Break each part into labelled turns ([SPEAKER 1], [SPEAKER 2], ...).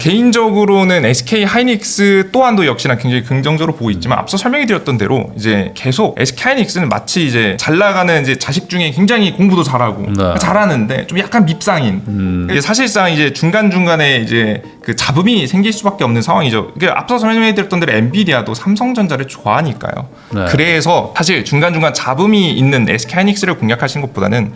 [SPEAKER 1] 개인적으로는 SK 하이닉스 또한도 역시나 굉장히 긍정적으로 보고 있지만 앞서 설명해드렸던 대로 이제 계속 SK 하이닉스는 마치 이제 잘 나가는 이제 자식 중에 굉장히 공부도 잘하고 잘하는데 좀 약간 밉상인. 사실상 이제 중간 중간에 이제 그 잡음이 생길 수밖에 없는 상황이죠. 앞서 설명해드렸던 대로 엔비디아도 삼성전자를 좋아하니까요.
[SPEAKER 2] 네.
[SPEAKER 1] 그래서 사실 중간 중간 잡음이 있는 SK 하이닉스를 공략하시는 것보다는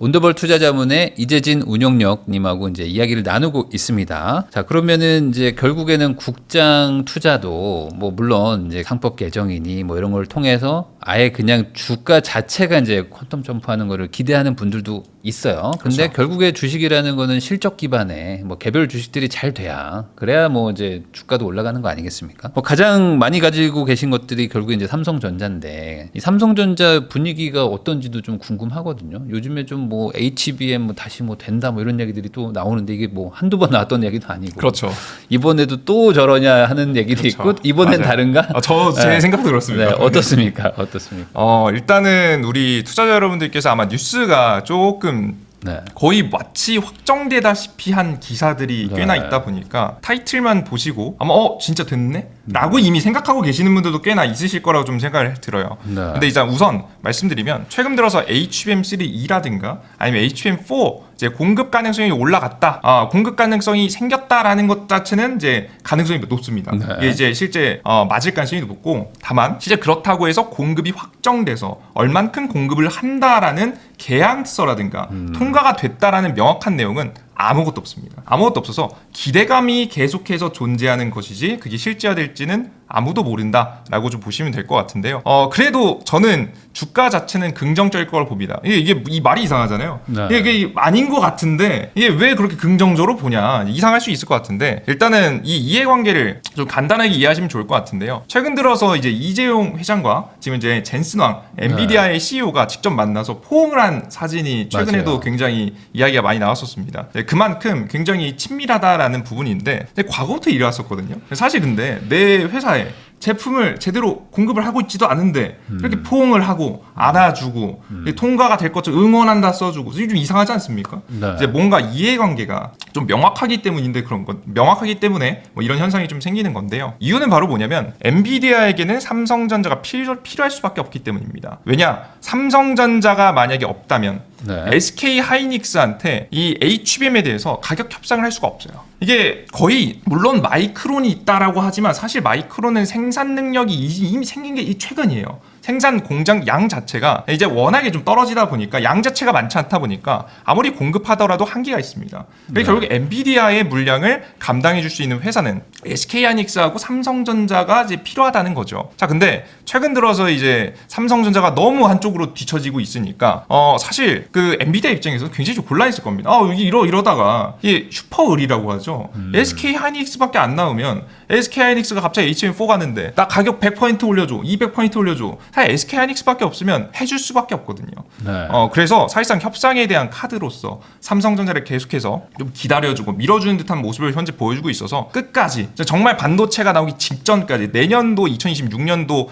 [SPEAKER 2] 온더벌 투자자문의 이재진 운용력님하고 이제 이야기를 나누고 있습니다. 자, 그러면은 이제 결국에는 국장 투자도 뭐 물론 이제 상법 개정이니 뭐 이런 걸 통해서 아예 그냥 주가 자체가 이제 퀀텀 점프하는 거를 기대하는 분들도 있어요. 근데
[SPEAKER 1] 그렇죠.
[SPEAKER 2] 결국에 주식이라는 거는 실적 기반의 뭐 개별 주식들이 잘 돼야 그래야 뭐 이제 주가도 올라가는 거 아니겠습니까? 뭐 가장 많이 가지고 계신 것들이 결국에 이제 삼성전자인데 이 삼성전자 분위기가 어떤지도 좀 궁금하거든요. 요즘에 좀 뭐 HBM 뭐 다시 뭐 된다 뭐 이런 얘기들이 또 나오는데 이게 뭐 한두 번 나왔던 얘기도 아니고.
[SPEAKER 1] 그렇죠.
[SPEAKER 2] 이번에도 또 저러냐 하는 얘기도
[SPEAKER 1] 그렇죠.
[SPEAKER 2] 있고 이번엔
[SPEAKER 1] 맞아요.
[SPEAKER 2] 다른가?
[SPEAKER 1] 제 생각도 그렇습니다.
[SPEAKER 2] 네, 어떻습니까? 어떻습니까?
[SPEAKER 1] 일단은 우리 투자자 여러분들께서 아마 뉴스가 조금
[SPEAKER 2] 네.
[SPEAKER 1] 거의 마치 확정되다시피 한 기사들이 꽤나
[SPEAKER 2] 네.
[SPEAKER 1] 있다 보니까 타이틀만 보시고 아마 진짜 됐네? 라고 이미 생각하고 계시는 분들도 꽤나 있으실 거라고 좀 생각을 들어요.
[SPEAKER 2] 네.
[SPEAKER 1] 근데 이제 우선 말씀드리면 최근 들어서 HBM3E라든가 아니면 HBM4 이제 공급 가능성이 올라갔다, 공급 가능성이 생겼다라는 것 자체는 이제 가능성이 높습니다.
[SPEAKER 2] 네.
[SPEAKER 1] 이게 이제 실제 맞을 가능성이 높고, 다만 실제 그렇다고 해서 공급이 확정돼서 얼만큼 공급을 한다라는 계약서라든가 통과가 됐다라는 명확한 내용은 아무것도 없습니다. 아무것도 없어서 기대감이 계속해서 존재하는 것이지 그게 실제화될지는 아무도 모른다라고 좀 보시면 될 것 같은데요. 그래도 저는 주가 자체는 긍정적일 거라고 봅니다. 이게 이 말이 이상하잖아요.
[SPEAKER 2] 네.
[SPEAKER 1] 이게 아닌 것 같은데 이게 왜 그렇게 긍정적으로 보냐, 이상할 수 있을 것 같은데, 일단은 이 이해관계를 좀 간단하게 이해하시면 좋을 것 같은데요. 최근 들어서 이제 이재용 회장과 지금 이제 젠슨 왕 엔비디아의 CEO가 직접 만나서 포옹을 한 사진이 최근에도
[SPEAKER 2] 맞아요.
[SPEAKER 1] 굉장히 이야기가 많이 나왔었습니다. 그만큼 굉장히 친밀하다라는 부분인데 과거부터 이래왔었거든요. 사실 근데 내 회사에 제품을 제대로 공급을 하고 있지도 않은데 이렇게 포옹을 하고 안아주고 통과가 될 것처럼 응원한다 써주고 좀 이상하지 않습니까?
[SPEAKER 2] 네.
[SPEAKER 1] 이제 뭔가 이해관계가 좀 명확하기 때문인데 명확하기 때문에 뭐 이런 현상이 좀 생기는 건데요. 이유는 바로 뭐냐면 엔비디아에게는 삼성전자가 필요할 수밖에 없기 때문입니다. 왜냐? 삼성전자가 만약에 없다면
[SPEAKER 2] 네.
[SPEAKER 1] SK 하이닉스한테 이 HBM에 대해서 가격 협상을 할 수가 없어요. 이게 거의 물론 마이크론이 있다라고 하지만 사실 마이크론은 생산 능력이 이미 생긴 게 최근이에요. 생산 공장 양 자체가 이제 워낙에 좀 떨어지다 보니까 양 자체가 많지 않다 보니까 아무리 공급하더라도 한계가 있습니다. 그래서 결국 엔비디아의 물량을 감당해 줄 수 있는 회사는 SK 하이닉스하고 삼성전자가 이제 필요하다는 거죠. 자, 근데 최근 들어서 이제 삼성전자가 너무 한쪽으로 뒤처지고 있으니까 사실 그 엔비디아 입장에서 굉장히 좀 곤란했을 겁니다. 이러다가 이게 슈퍼을이라고 하죠. SK 하이닉스밖에 안 나오면 SK 하이닉스가 갑자기 HBM4 가는데 나 가격 100% 올려줘, 200% 올려줘. 사실 SK 하이닉스밖에 없으면 해줄 수밖에 없거든요.
[SPEAKER 2] 네.
[SPEAKER 1] 그래서 사실상 협상에 대한 카드로서 삼성전자를 계속해서 좀 기다려주고 밀어주는 듯한 모습을 현재 보여주고 있어서 끝까지 정말 반도체가 나오기 직전까지 내년도 2026년도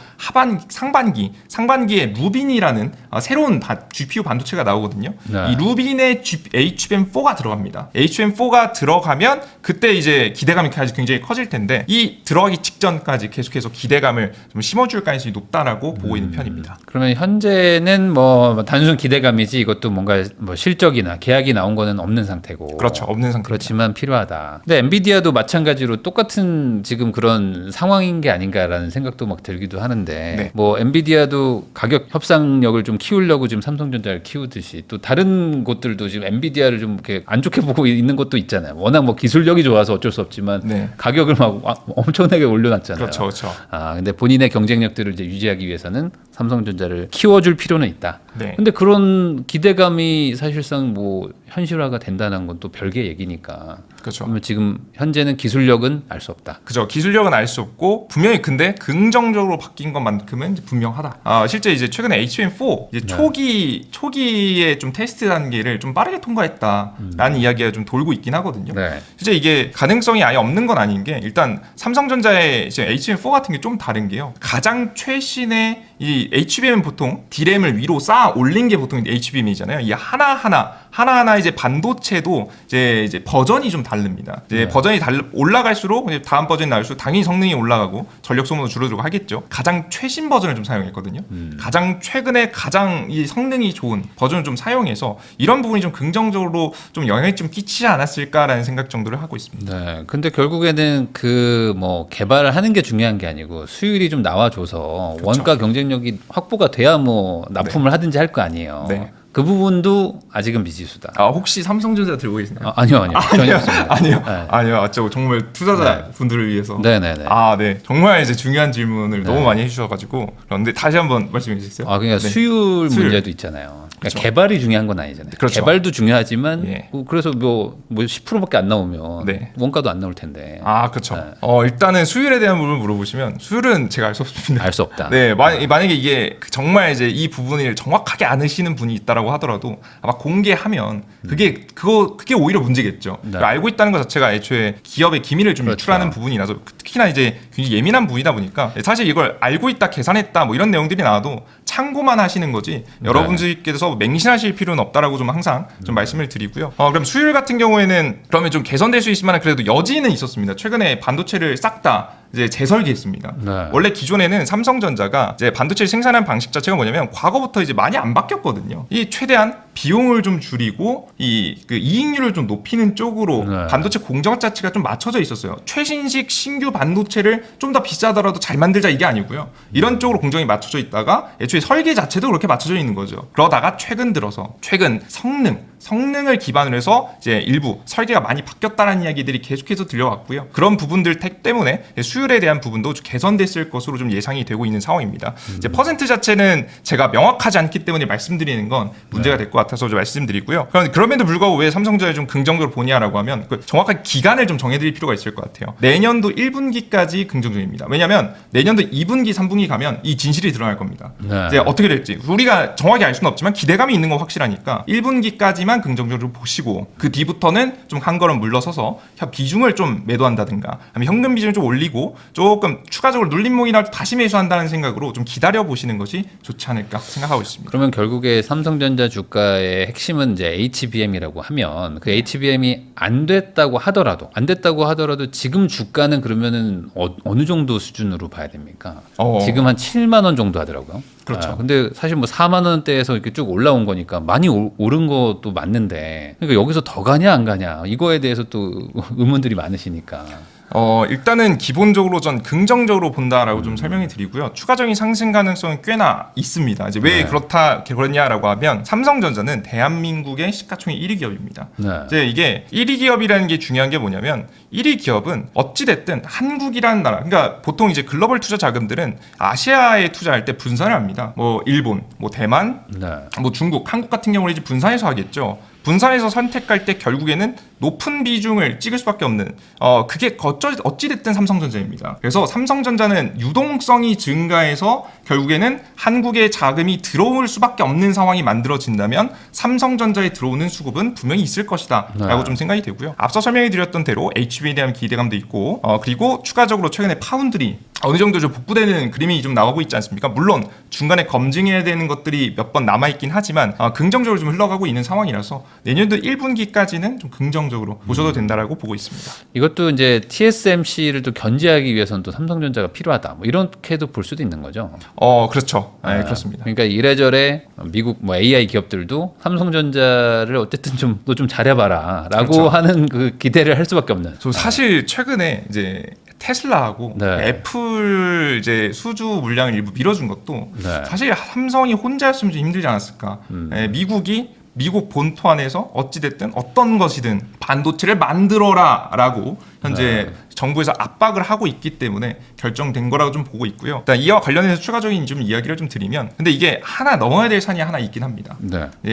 [SPEAKER 1] 상반기에 루빈이라는 새로운 GPU 반도체가 나오거든요.
[SPEAKER 2] 네.
[SPEAKER 1] 이 루빈에 HBM4가 들어갑니다. HBM4가 들어가면 그때 이제 기대감이 굉장히 커질 텐데 이 들어가기 직전까지 계속해서 기대감을 좀 심어줄 가능성이 높다라고 보고 있는 편입니다.
[SPEAKER 2] 그러면 현재는 뭐 단순 기대감이지 이것도 뭔가 뭐 실적이나 계약이 나온 거는 없는 상태고.
[SPEAKER 1] 그렇죠. 없는 상태.
[SPEAKER 2] 그렇지만 필요하다. 근데 엔비디아도 마찬가지로 똑같은 지금 그런 상황인 게 아닌가라는 생각도 막 들기도 하는데
[SPEAKER 1] 네.
[SPEAKER 2] 뭐 엔비디아도 가격 협상력을 좀 키우려고 지금 삼성전자를 키우듯이 또 다른 곳들도 지금 엔비디아를 좀 이렇게 안 좋게 보고 있는 것도 있잖아요. 워낙 뭐 기술력이 좋아서 어쩔 수 없지만
[SPEAKER 1] 네.
[SPEAKER 2] 가격을 막 엄청나게 올려놨잖아요.
[SPEAKER 1] 그렇죠, 그렇죠.
[SPEAKER 2] 근데 본인의 경쟁력들을 이제 유지하기 위해서는 삼성전자를 키워줄 필요는 있다.
[SPEAKER 1] 네.
[SPEAKER 2] 근데 그런 기대감이 사실상 뭐 현실화가 된다는 건 또 별개 얘기니까.
[SPEAKER 1] 그렇죠.
[SPEAKER 2] 그러면 지금 현재는 기술력은 알 수 없다.
[SPEAKER 1] 그죠. 기술력은 알 수 없고 분명히 근데 긍정적으로 바뀐 것만큼은 이제 분명하다. 실제 이제 최근에 HBM4 이제 초기의 좀 테스트 단계를 좀 빠르게 통과했다라는 이야기가 좀 돌고 있긴 하거든요.
[SPEAKER 2] 네.
[SPEAKER 1] 실제 이게 가능성이 아예 없는 건 아닌 게 일단 삼성전자의 이제 HBM4 같은 게 좀 다른 게요. 가장 최신의 이 HBM은 보통 D램을 위로 쌓아 올린 게 보통 HBM이잖아요. 이 하나하나 이제 반도체도 이제 버전이 좀 다릅니다. 이제
[SPEAKER 2] 네.
[SPEAKER 1] 버전이 올라갈수록 이제 다음 버전이 나올수록 당연히 성능이 올라가고 전력 소모도 줄어들고 하겠죠. 가장 최신 버전을 좀 사용했거든요. 가장 최근에 가장 이 성능이 좋은 버전을 좀 사용해서 이런 부분이 좀 긍정적으로 좀 영향을 좀 끼치지 않았을까라는 생각 정도를 하고 있습니다.
[SPEAKER 2] 네. 근데 결국에는 그 뭐 개발을 하는 게 중요한 게 아니고 수율이 좀 나와줘서
[SPEAKER 1] 그렇죠.
[SPEAKER 2] 원가 경쟁력이 확보가 돼야 뭐 납품을 하든지 할 거 아니에요.
[SPEAKER 1] 네.
[SPEAKER 2] 그 부분도 아직은 미지수다.
[SPEAKER 1] 혹시 삼성전자 들고 계시나요?
[SPEAKER 2] 아니요. 전혀 없습니다.
[SPEAKER 1] 아니요.
[SPEAKER 2] 네.
[SPEAKER 1] 아니요. 정말 투자자 분들을 위해서.
[SPEAKER 2] 네네네.
[SPEAKER 1] 네. 정말 이제 중요한 질문을 너무 많이 해주셔가지고 그런데 다시 한번 말씀해 주세요.
[SPEAKER 2] 그러니까
[SPEAKER 1] 네.
[SPEAKER 2] 수율
[SPEAKER 1] 수율.
[SPEAKER 2] 문제도 있잖아요. 그러니까
[SPEAKER 1] 그렇죠.
[SPEAKER 2] 개발이 중요한 건 아니잖아요.
[SPEAKER 1] 그렇죠.
[SPEAKER 2] 개발도 중요하지만
[SPEAKER 1] 예.
[SPEAKER 2] 그래서 뭐 10%밖에 안 나오면
[SPEAKER 1] 네.
[SPEAKER 2] 원가도 안 나올 텐데.
[SPEAKER 1] 그렇죠.
[SPEAKER 2] 네.
[SPEAKER 1] 일단은 수율에 대한 부분을 물어보시면 수율은 제가 알 수 없습니다.
[SPEAKER 2] 알 수 없다.
[SPEAKER 1] 네, 만약에 이게 정말 이제 이 부분을 정확하게 아시는 분이 있다라고 하더라도 아마 공개하면 그게 오히려 문제겠죠.
[SPEAKER 2] 네.
[SPEAKER 1] 알고 있다는 것 자체가 애초에 기업의 기밀을 좀
[SPEAKER 2] 그렇죠.
[SPEAKER 1] 유출하는 부분이라서 특히나 이제 굉장히 예민한 부분이다 보니까 사실 이걸 알고 있다, 계산했다 뭐 이런 내용들이 나와도 참고만 하시는 거지 여러분들께서 맹신하실 필요는 없다라고 좀 항상 좀 말씀을 드리고요. 그럼 수율 같은 경우에는 그러면 좀 개선될 수 있을 만한 그래도 여지는 있었습니다. 최근에 반도체를 싹 다 이제 재설계했습니다.
[SPEAKER 2] 네.
[SPEAKER 1] 원래 기존에는 삼성전자가 이제 반도체를 생산하는 방식 자체가 뭐냐면 과거부터 이제 많이 안 바뀌었거든요. 이 최대한 비용을 좀 줄이고 그 이익률을 좀 높이는 쪽으로
[SPEAKER 2] 네.
[SPEAKER 1] 반도체 공정 자체가 좀 맞춰져 있었어요. 최신식 신규 반도체를 좀 더 비싸더라도 잘 만들자 이게 아니고요. 이런 쪽으로 공정이 맞춰져 있다가 애초에 설계 자체도 그렇게 맞춰져 있는 거죠. 그러다가 최근 성능을 기반으로 해서 이제 일부 설계가 많이 바뀌었다는 이야기들이 계속해서 들려왔고요. 그런 부분들 때문에 수율에 대한 부분도 개선됐을 것으로 좀 예상이 되고 있는 상황입니다. 이제 퍼센트 자체는 제가 명확하지 않기 때문에 말씀드리는 건 문제가 될 것 같아서 좀 말씀드리고요. 그럼에도 불구하고 왜 삼성전자를 좀 긍정적으로 보냐라고 하면 그 정확하게 기간을 좀 정해드릴 필요가 있을 것 같아요. 내년도 1분기까지 긍정적입니다. 왜냐하면 내년도 2분기, 3분기 가면 이 진실이 드러날 겁니다.
[SPEAKER 2] 네.
[SPEAKER 1] 이제 어떻게 될지 우리가 정확히 알 수는 없지만 기대감이 있는 건 확실하니까 1분기까지만 긍정적으로 보시고 그 뒤부터는 좀 한 걸음 물러서서 비중을 좀 매도한다든가 아니면 현금 비중을 좀 올리고 조금 추가적으로 눌림목이라도 다시 매수한다는 생각으로 좀 기다려 보시는 것이 좋지 않을까 생각하고 있습니다.
[SPEAKER 2] 그러면 결국에 삼성전자 주가의 핵심은 이제 HBM이라고 하면 그 HBM이 안 됐다고 하더라도 지금 주가는 그러면은 어느 정도 수준으로 봐야 됩니까? 지금 한 7만 원 정도 하더라고요.
[SPEAKER 1] 그렇죠.
[SPEAKER 2] 근데 사실 뭐 4만 원대에서 이렇게 쭉 올라온 거니까 많이 오른 것도 맞는데 그러니까 여기서 더 가냐 안 가냐 이거에 대해서 또 의문들이 많으시니까.
[SPEAKER 1] 일단은 기본적으로 전 긍정적으로 본다라고 좀 설명해 드리고요. 추가적인 상승 가능성은 꽤나 있습니다. 이제 왜 그렇냐라고 하면 삼성전자는 대한민국의 시가총액 1위 기업입니다.
[SPEAKER 2] 네.
[SPEAKER 1] 이제 이게 1위 기업이라는 게 중요한 게 뭐냐면 1위 기업은 어찌됐든 한국이라는 나라, 그러니까 보통 이제 글로벌 투자 자금들은 아시아에 투자할 때 분산을 합니다. 뭐 일본, 뭐 대만,
[SPEAKER 2] 네.
[SPEAKER 1] 뭐 중국, 한국 같은 경우는 이제 분산해서 하겠죠. 분산해서 선택할 때 결국에는 높은 비중을 찍을 수밖에 없는 그게 어찌됐든 삼성전자입니다. 그래서 삼성전자는 유동성이 증가해서 결국에는 한국에 자금이 들어올 수밖에 없는 상황이 만들어진다면 삼성전자에 들어오는 수급은 분명히 있을 것이다 라고 좀 생각이 되고요. 앞서 설명해 드렸던 대로 HBM에 대한 기대감도 있고 그리고 추가적으로 최근에 파운드리 어느 정도 좀 복구되는 그림이 좀 나오고 있지 않습니까? 물론 중간에 검증해야 되는 것들이 몇 번 남아있긴 하지만 긍정적으로 좀 흘러가고 있는 상황이라서 내년도 1분기까지는 좀 긍정적으로 보셔도 된다라고 보고 있습니다.
[SPEAKER 2] 이것도 이제 TSMC를 또 견제하기 위해서는 또 삼성전자가 필요하다. 뭐 이렇게도 볼 수도 있는 거죠.
[SPEAKER 1] 그렇죠. 네, 그렇습니다.
[SPEAKER 2] 그러니까 이래저래 미국 뭐 AI 기업들도 삼성전자를 어쨌든 너 좀 잘해봐라라고
[SPEAKER 1] 그렇죠.
[SPEAKER 2] 하는 그 기대를 할 수밖에 없는.
[SPEAKER 1] 사실 최근에 이제 테슬라하고 애플 이제 수주 물량을 일부 밀어준 것도 사실 삼성이 혼자였으면 좀 힘들지 않았을까. 미국 본토 안에서 어찌됐든 어떤 것이든 반도체를 만들어라라고 현재 정부에서 압박을 하고 있기 때문에 결정된 거라고 좀 보고 있고요. 일단 이와 관련해서 추가적인 좀 이야기를 좀 드리면, 근데 이게 하나 넘어야 될 산이 하나 있긴 합니다.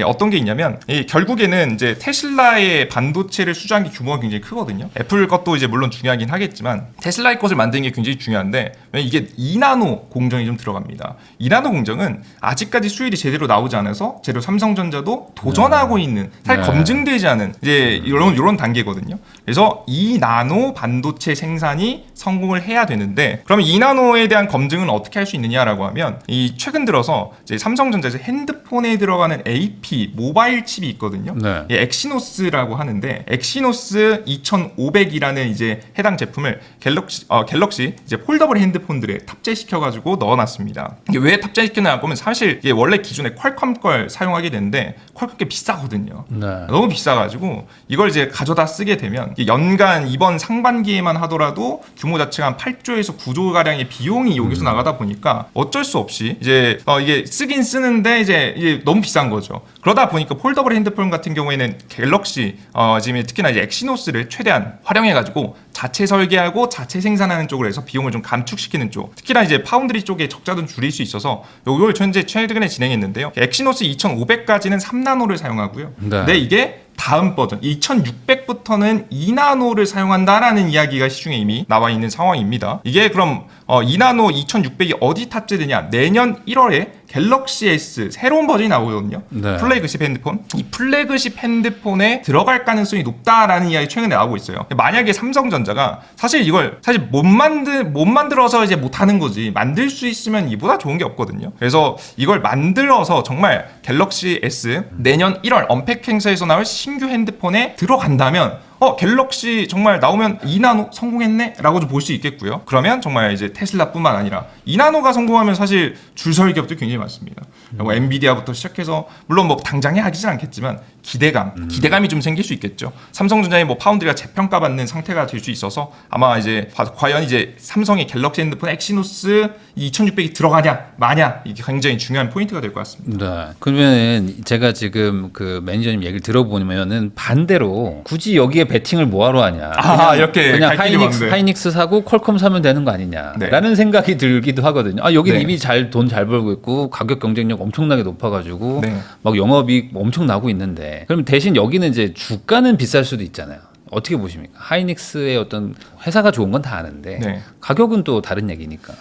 [SPEAKER 1] 어떤 게 있냐면 결국에는 이제 테슬라의 반도체를 수주한 게 규모가 굉장히 크거든요. 애플 것도 이제 물론 중요하긴 하겠지만 테슬라의 것을 만드는 게 굉장히 중요한데 이게 2나노 공정이 좀 들어갑니다. 2나노 공정은 아직까지 수율이 제대로 나오지 않아서 제대로 삼성전자도 도전하고 있는 사실 검증되지 않은 이제 이런 이런 단계거든요. 그래서 2나노 반도체 생산이 성공을 해야 되는데, 그러면 2나노에 대한 검증은 어떻게 할 수 있느냐라고 하면, 이 최근 들어서 이제 삼성전자에서 핸드폰에 들어가는 AP 모바일 칩이 있거든요.
[SPEAKER 2] 네.
[SPEAKER 1] 예, 엑시노스라고 하는데, 엑시노스 2500이라는 이제 해당 제품을 갤럭시 이제 폴더블 핸드폰들에 탑재시켜가지고 넣어놨습니다. 이게 왜 탑재시켰냐 보면, 사실 이게 원래 기존에 퀄컴 걸 사용하게 되는데 퀄컴 게 비싸거든요.
[SPEAKER 2] 네.
[SPEAKER 1] 너무 비싸가지고 이걸 이제 가져다 쓰게 되면 연간 이번 상반기에만 하더라도 규모 자체가 한 8조에서 9조 가량의 비용이 여기서 나가다 보니까 어쩔 수 없이 이제 이게 쓰긴 쓰는데 이게 너무 비싼 거죠. 그러다 보니까 폴더블 핸드폰 같은 경우에는 갤럭시 지금 특히나 이제 엑시노스를 최대한 활용해가지고 자체 설계하고 자체 생산하는 쪽으로 해서 비용을 좀 감축시키는 쪽, 특히나 이제 파운드리 쪽에 적자도 줄일 수 있어서 이걸 최근에 진행했는데요. 엑시노스 2500까지는 3나노를 사용하고요.
[SPEAKER 2] 네.
[SPEAKER 1] 근데 이게 다음 버전 2600부터는 2나노를 사용한다라는 이야기가 시중에 이미 나와 있는 상황입니다. 이게 그럼 2나노 2600이 어디 탑재되냐? 내년 1월에 갤럭시 S 새로운 버전이 나오거든요.
[SPEAKER 2] 네.
[SPEAKER 1] 플래그십 핸드폰. 이 플래그십 핸드폰에 들어갈 가능성이 높다라는 이야기 최근에 나오고 있어요. 만약에 삼성전자가 이걸 못 만들어서 이제 못 하는 거지, 만들 수 있으면 이보다 좋은 게 없거든요. 그래서 이걸 만들어서 정말 갤럭시 S 내년 1월 언팩 행사에서 나올 신규 핸드폰에 들어간다면 갤럭시 정말 나오면 2나노 성공했네? 라고 좀 볼 수 있겠고요. 그러면 정말 이제 테슬라뿐만 아니라 2나노가 성공하면 사실 줄설 기업도 굉장히 많습니다. 뭐 엔비디아부터 시작해서, 물론 뭐 당장에 하기는 않겠지만 기대감이 좀 생길 수 있겠죠. 삼성전자의 뭐 파운드리가 재평가받는 상태가 될 수 있어서 아마 이제 과연 이제 삼성의 갤럭시 핸드폰 엑시노스 2600이 들어가냐 마냐, 이게 굉장히 중요한 포인트가 될 것 같습니다.
[SPEAKER 2] 네. 그러면 제가 지금 그 매니저님 얘기를 들어보면은 반대로 굳이 여기에 베팅을 뭐하러 하냐?
[SPEAKER 1] 이렇게
[SPEAKER 2] 그냥
[SPEAKER 1] 갈 길이 많은데.
[SPEAKER 2] 하이닉스 사고 퀄컴 사면 되는 거 아니냐라는
[SPEAKER 1] 네.
[SPEAKER 2] 생각이 들기도 하거든요. 여기는
[SPEAKER 1] 네.
[SPEAKER 2] 이미 돈 잘 벌고 있고 가격 경쟁력 엄청나게 높아가지고
[SPEAKER 1] 네.
[SPEAKER 2] 막 영업이익 엄청 나고 있는데, 그럼 대신 여기는 이제 주가는 비쌀 수도 있잖아요. 어떻게 보십니까? 하이닉스의 어떤 회사가 좋은 건 다 아는데
[SPEAKER 1] 네.
[SPEAKER 2] 가격은 또 다른 얘기니까.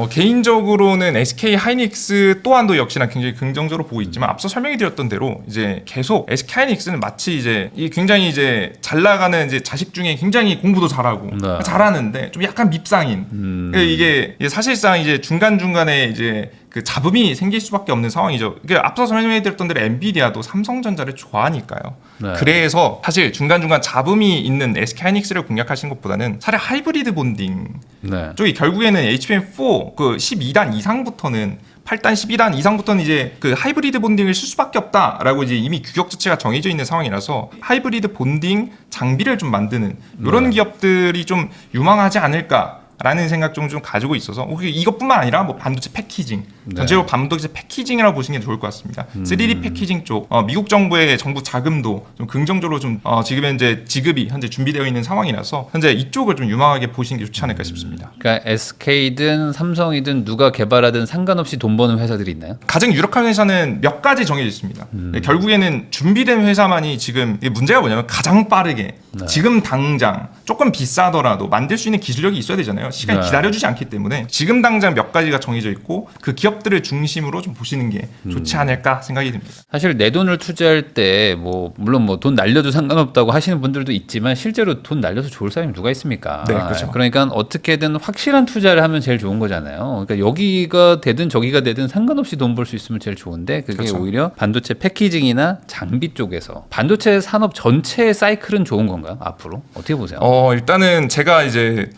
[SPEAKER 1] 개인적으로는 SK 하이닉스 또한도 역시나 굉장히 긍정적으로 보고 있지만, 앞서 설명해 드렸던 대로 이제 계속 SK 하이닉스는 마치 이제 굉장히 이제 잘 나가는 이제 자식 중에 굉장히 공부도 잘하고
[SPEAKER 2] 네.
[SPEAKER 1] 잘하는데 좀 약간 밉상인. 이게 사실상 이제 중간중간에 이제 그 잡음이 생길 수밖에 없는 상황이죠. 앞서 설명해 드렸던 대로 엔비디아도 삼성전자를 좋아하니까요.
[SPEAKER 2] 네.
[SPEAKER 1] 그래서 사실 중간중간 잡음이 있는 SK 하이닉스를 공략하시는 것보다는 차라리 하이브리드 본딩
[SPEAKER 2] 네.
[SPEAKER 1] 쪽이 결국에는 HBM4 그 12단 이상부터는 8단 12단 이상부터는 이제 그 하이브리드 본딩을 쓸 수밖에 없다라고 이제 이미 규격 자체가 정해져 있는 상황이라서 하이브리드 본딩 장비를 좀 만드는 이런 기업들이 좀 유망하지 않을까. 라는 생각 좀 가지고 있어서 이것뿐만 아니라 뭐 반도체 패키징, 전체적으로 반도체 패키징이라고 보시는 게 좋을 것 같습니다. 3D 패키징 쪽 미국 정부의 정부 자금도 좀 긍정적으로 좀 지금 현재 지급이 현재 준비되어 있는 상황이라서 현재 이쪽을 좀 유망하게 보시는 게 좋지 않을까 싶습니다.
[SPEAKER 2] 그러니까 SK든 삼성이든 누가 개발하든 상관없이 돈 버는 회사들이 있나요?
[SPEAKER 1] 가장 유력한 회사는 몇 가지 정해져 있습니다. 결국에는 준비된 회사만이 지금 문제가 뭐냐면 가장 빠르게 지금 당장 조금 비싸더라도 만들 수 있는 기술력이 있어야 되잖아요. 시간이 기다려주지 않기 때문에 지금 당장 몇 가지가 정해져 있고 그 기업들을 중심으로 좀 보시는 게 좋지 않을까 생각이 듭니다.
[SPEAKER 2] 사실 내 돈을 투자할 때 뭐 물론 뭐 돈 날려도 상관없다고 하시는 분들도 있지만 실제로 돈 날려서 좋을 사람이 누가 있습니까?
[SPEAKER 1] 네, 그렇죠.
[SPEAKER 2] 그러니까 어떻게든 확실한 투자를 하면 제일 좋은 거잖아요. 그러니까 여기가 되든 저기가 되든 상관없이 돈 벌 수 있으면 제일 좋은데 그게
[SPEAKER 1] 그렇죠.
[SPEAKER 2] 오히려 반도체 패키징이나 장비 쪽에서 반도체 산업 전체의 사이클은 좋은 건가요? 앞으로 어떻게 보세요?
[SPEAKER 1] 일단은 제가 이제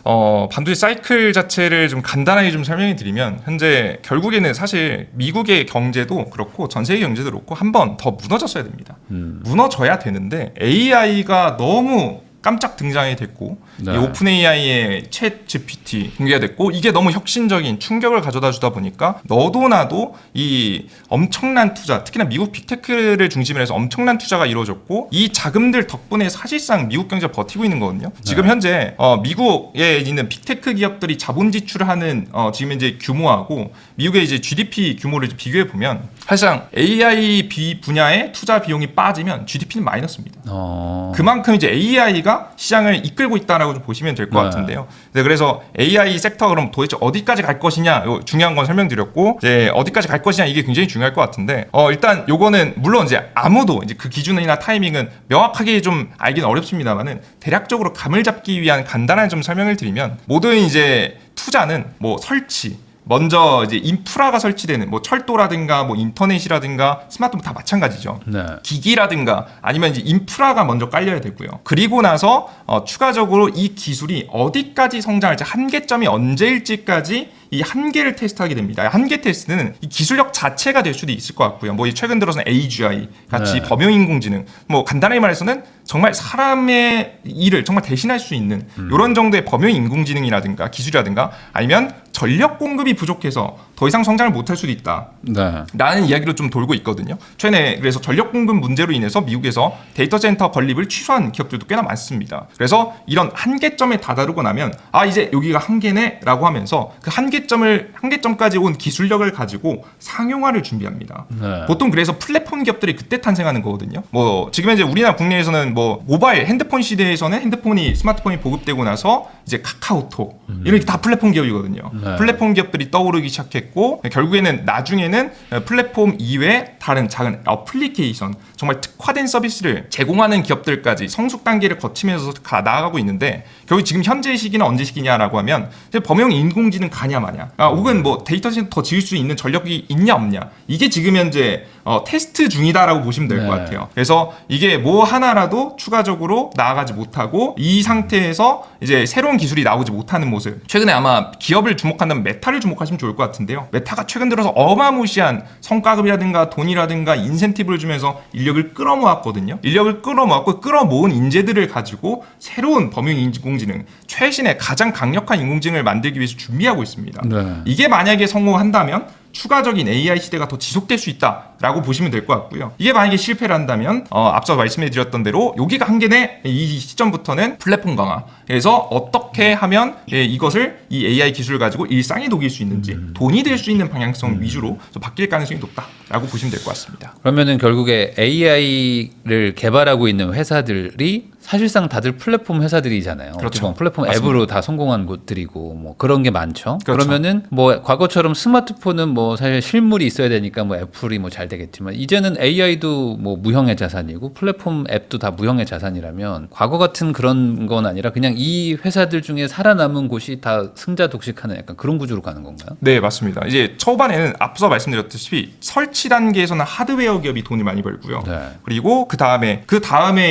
[SPEAKER 1] 반도체 사이클 자체를 좀 간단하게 좀 설명해 드리면, 현재 결국에는 사실 미국의 경제도 그렇고 전 세계 경제도 그렇고 한 번 더 무너졌어야 됩니다. 무너져야 되는데 AI가 너무 깜짝 등장이 됐고,
[SPEAKER 2] 네.
[SPEAKER 1] 이 오픈 AI의 챗 GPT 공개가 됐고, 이게 너무 혁신적인 충격을 가져다 주다 보니까 너도 나도 이 엄청난 투자, 특히나 미국 빅테크를 중심으로 해서 엄청난 투자가 이루어졌고, 이 자금들 덕분에 사실상 미국 경제가 버티고 있는 거거든요. 지금 현재 미국에 있는 빅테크 기업들이 자본 지출하는 지금 이제 규모하고 미국의 이제 GDP 규모를 비교해 보면, 사실상 AI 분야의 투자 비용이 빠지면 GDP는 마이너스입니다.
[SPEAKER 2] 어...
[SPEAKER 1] 그만큼 이제 AI가 AI가 시장을 이끌고 있다라고 좀 보시면 될 것 같은데요. 네, 그래서 AI 섹터 그럼 도대체 어디까지 갈 것이냐, 중요한 건 설명드렸고 이제 어디까지 갈 것이냐 이게 굉장히 중요할 것 같은데 일단 요거는 물론 이제 아무도 이제 그 기준이나 타이밍은 명확하게 좀 알기는 어렵습니다만은 대략적으로 감을 잡기 위한 간단한 좀 설명을 드리면 모든 이제 투자는 뭐 설치 먼저 이제 인프라가 설치되는 뭐 철도라든가 뭐 인터넷이라든가 스마트폰 다 마찬가지죠.
[SPEAKER 2] 네.
[SPEAKER 1] 기기라든가 아니면 이제 인프라가 먼저 깔려야 되고요. 그리고 나서 추가적으로 이 기술이 어디까지 성장할지 한계점이 언제일지까지 이 한계를 테스트하게 됩니다. 한계 테스트는 이 기술력 자체가 될 수도 있을 것 같고요. 뭐 최근 들어서는 AGI 같이
[SPEAKER 2] 네.
[SPEAKER 1] 범용인공지능, 뭐 간단하게 말해서는 정말 사람의 일을 정말 대신할 수 있는 이런 정도의 범용인공지능이라든가 기술이라든가 아니면 전력 공급이 부족해서 더 이상 성장을 못할 수도 있다.
[SPEAKER 2] 네.
[SPEAKER 1] 라는 이야기로 좀 돌고 있거든요. 최근에 그래서 전력 공급 문제로 인해서 미국에서 데이터 센터 건립을 취소한 기업들도 꽤나 많습니다. 그래서 이런 한계점에 다다르고 나면 이제 여기가 한계네라고 하면서 그 한계점까지 온 기술력을 가지고 상용화를 준비합니다.
[SPEAKER 2] 네.
[SPEAKER 1] 보통 그래서 플랫폼 기업들이 그때 탄생하는 거거든요. 뭐 지금 이제 우리나라 국내에서는 뭐 모바일 핸드폰 시대에서는 스마트폰이 보급되고 나서 이제 카카오톡 이런 게 다 플랫폼 기업이거든요.
[SPEAKER 2] 네.
[SPEAKER 1] 플랫폼 기업들이 떠오르기 시작했고 결국에는 나중에는 플랫폼 이외에 다른 작은 어플리케이션 정말 특화된 서비스를 제공하는 기업들까지 성숙 단계를 거치면서 나아가고 있는데 결국 지금 현재 시기는 언제 시기냐라고 하면 범용 인공지능 가냐 마냐 혹은 뭐 데이터 센터 더 지을 수 있는 전력이 있냐 없냐 이게 지금 현재 테스트 중이다라고 보시면 될 것
[SPEAKER 2] 네.
[SPEAKER 1] 같아요. 그래서 이게 뭐 하나라도 추가적으로 나아가지 못하고 이 상태에서 이제 새로운 기술이 나오지 못하는 모습. 최근에 아마 기업을 주목한다면 메타를 주목하시면 좋을 것 같은데요. 메타가 최근 들어서 어마무시한 성과급이라든가 돈이라든가 인센티브를 주면서 인력을 끌어모았거든요. 인력을 끌어모았고 끌어모은 인재들을 가지고 새로운 범용 인공지능, 최신의 가장 강력한 인공지능을 만들기 위해서 준비하고 있습니다.
[SPEAKER 2] 네.
[SPEAKER 1] 이게 만약에 성공한다면 추가적인 AI 시대가 더 지속될 수 있다라고 보시면 될 것 같고요. 이게 만약에 실패를 한다면 앞서 말씀해드렸던 대로 여기가 한계네. 이 시점부터는 플랫폼 강화. 그래서 어떻게 하면 이것을 이 AI 기술을 가지고 일상에 녹일 수 있는지 돈이 될 수 있는 방향성 위주로 좀 바뀔 가능성이 높다라고 보시면 될 것 같습니다.
[SPEAKER 2] 그러면은 결국에 AI를 개발하고 있는 회사들이 사실상 다들 플랫폼 회사들이잖아요.
[SPEAKER 1] 그렇죠.
[SPEAKER 2] 어찌 보면 플랫폼
[SPEAKER 1] 맞습니다.
[SPEAKER 2] 앱으로 다 성공한 곳들이고 뭐 그런 게 많죠.
[SPEAKER 1] 그렇죠.
[SPEAKER 2] 그러면은 뭐 과거처럼 스마트폰은 뭐 사실 실물이 있어야 되니까 뭐 애플이 뭐 잘 되겠지만 이제는 AI도 뭐 무형의 자산이고 플랫폼 앱도 다 무형의 자산이라면 과거 같은 그런 건 아니라 그냥 이 회사들 중에 살아남은 곳이 다 승자 독식하는 약간 그런 구조로 가는 건가요?
[SPEAKER 1] 네, 맞습니다. 이제 초반에는 앞서 말씀드렸다시피 설치 단계에서는 하드웨어 기업이 돈을 많이 벌고요.
[SPEAKER 2] 네.
[SPEAKER 1] 그리고 그 다음에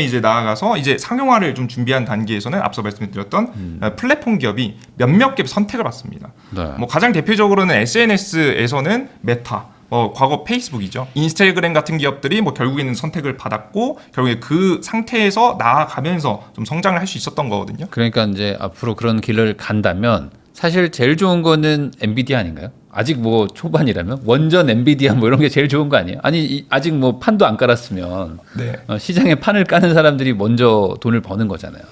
[SPEAKER 1] 이제 나아가서 이제 상용화를 좀 준비한 단계에서는 앞서 말씀드렸던 플랫폼 기업이 몇몇 개 선택을 받습니다.
[SPEAKER 2] 네.
[SPEAKER 1] 뭐 가장 대표적으로는 SNS에서는 메타, 과거 페이스북이죠. 인스타그램 같은 기업들이 뭐 결국에는 선택을 받았고 결국에 그 상태에서 나아가면서 좀 성장을 할 수 있었던 거거든요.
[SPEAKER 2] 그러니까 이제 앞으로 그런 길을 간다면 사실 제일 좋은 거는 엔비디아 아닌가요? 아직 뭐 초반이라면 원전 엔비디아 뭐 이런 게 제일 좋은 거 아니에요? 아니 아직 뭐 판도 안 깔았으면
[SPEAKER 1] 네.
[SPEAKER 2] 시장에 판을 까는 사람들이 먼저 돈을 버는 거잖아요.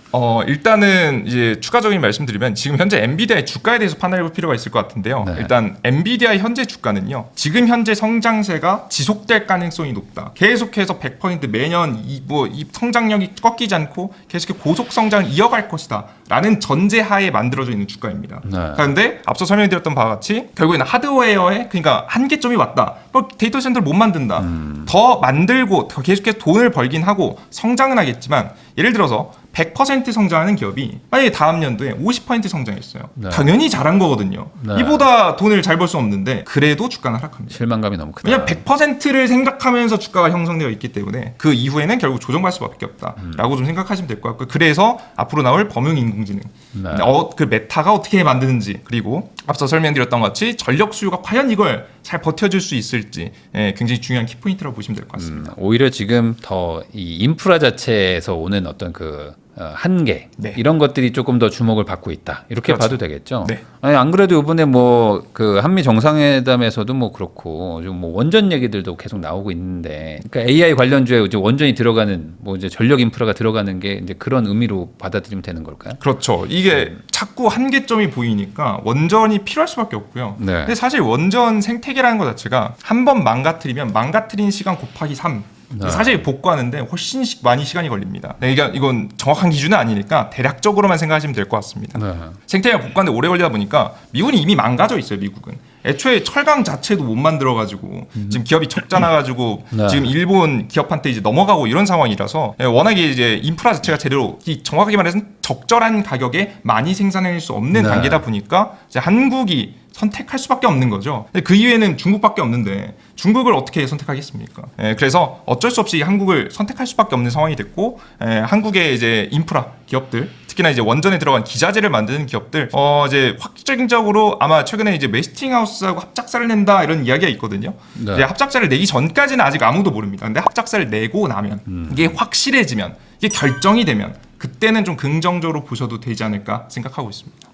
[SPEAKER 1] 일단은 이제 추가적인 말씀드리면 지금 현재 엔비디아의 주가에 대해서 판단해 볼 필요가 있을 것 같은데요.
[SPEAKER 2] 네.
[SPEAKER 1] 일단 엔비디아의 현재 주가는요. 지금 현재 성장세가 지속될 가능성이 높다. 계속해서 100% 매년 이 성장력이 꺾이지 않고 계속해서 고속 성장을 이어갈 것이다라는 전제하에 만들어져 있는 주가입니다.
[SPEAKER 2] 네.
[SPEAKER 1] 그런데 앞서 설명드렸던 바와 같이 결국에는 하드웨어에 그러니까 한계점이 왔다. 데이터 센터를 못 만든다. 더 만들고 더 계속해서 돈을 벌긴 하고 성장은 하겠지만 예를 들어서 100% 성장하는 기업이 만약에 다음 연도에 50% 성장했어요.
[SPEAKER 2] 네.
[SPEAKER 1] 당연히 잘한 거거든요.
[SPEAKER 2] 네. 이보다
[SPEAKER 1] 이보다 돈을 잘 벌 수 없는데 그래도 주가는 하락합니다.
[SPEAKER 2] 실망감이 너무 크다.
[SPEAKER 1] 왜냐하면 100%를 생각하면서 주가가 형성되어 있기 때문에 그 이후에는 결국 조정받을 수밖에 없다라고 좀 생각하시면 될 것 같고요. 그래서 앞으로 나올 범용인공지능,
[SPEAKER 2] 네.
[SPEAKER 1] 그 메타가 어떻게 만드는지 그리고 앞서 설명드렸던 것 같이 전력 수요가 과연 이걸 잘 버텨줄 수 있을지 굉장히 중요한 키포인트라고 보시면 될 것 같습니다.
[SPEAKER 2] 오히려 지금 더 이 인프라 자체에서 오는 어떤 그 한계
[SPEAKER 1] 네.
[SPEAKER 2] 이런 것들이 조금 더 주목을 받고 있다 이렇게
[SPEAKER 1] 그렇죠.
[SPEAKER 2] 봐도 되겠죠.
[SPEAKER 1] 네.
[SPEAKER 2] 아니, 안 그래도 이번에 뭐 그 한미 정상회담에서도 뭐 그렇고 좀 뭐 원전 얘기들도 계속 나오고 있는데, 그러니까 AI 관련주에 이제 원전이 들어가는 뭐 이제 전력 인프라가 들어가는 게 이제 그런 의미로 받아들이면 되는 걸까요?
[SPEAKER 1] 그렇죠. 이게 자꾸 한계점이 보이니까 원전이 필요할 수밖에 없고요.
[SPEAKER 2] 네.
[SPEAKER 1] 근데 사실 원전 생태계라는 것 자체가 한 번 망가뜨리면 망가뜨린 시간 곱하기 3
[SPEAKER 2] 네.
[SPEAKER 1] 사실 복구하는데 훨씬 많이 시간이 걸립니다. 네, 이건 정확한 기준은 아니니까 대략적으로만 생각하시면 될 것 같습니다.
[SPEAKER 2] 네.
[SPEAKER 1] 생태계가 복구하는데 오래 걸리다 보니까 미군이 이미 망가져 있어요. 미국은 애초에 철강 자체도 못 만들어가지고 지금 기업이 적자 나가지고
[SPEAKER 2] 네.
[SPEAKER 1] 지금 일본 기업한테 이제 넘어가고 이런 상황이라서 워낙에 이제 인프라 자체가 제대로 정확하게 말해서 적절한 가격에 많이 생산해낼 수 없는
[SPEAKER 2] 네.
[SPEAKER 1] 단계다 보니까 이제 한국이 선택할 수밖에 없는 거죠. 근데 그 이외에는 중국밖에 없는데 중국을 어떻게 선택하겠습니까? 그래서 어쩔 수 없이 한국을 선택할 수밖에 없는 상황이 됐고 한국의 이제 인프라 기업들 특히나 이제 원전에 들어간 기자재를 만드는 기업들 이제 확정적으로 아마 최근에 이제 웨스팅하우스하고 합작사를 낸다 이런 이야기가 있거든요.
[SPEAKER 2] 네.
[SPEAKER 1] 이제 합작사를 내기 전까지는 아직 아무도 모릅니다. 근데 합작사를 내고 나면 이게 확실해지면 이게 결정이 되면 그때는 좀 긍정적으로 보셔도 되지 않을까 생각하고 있습니다.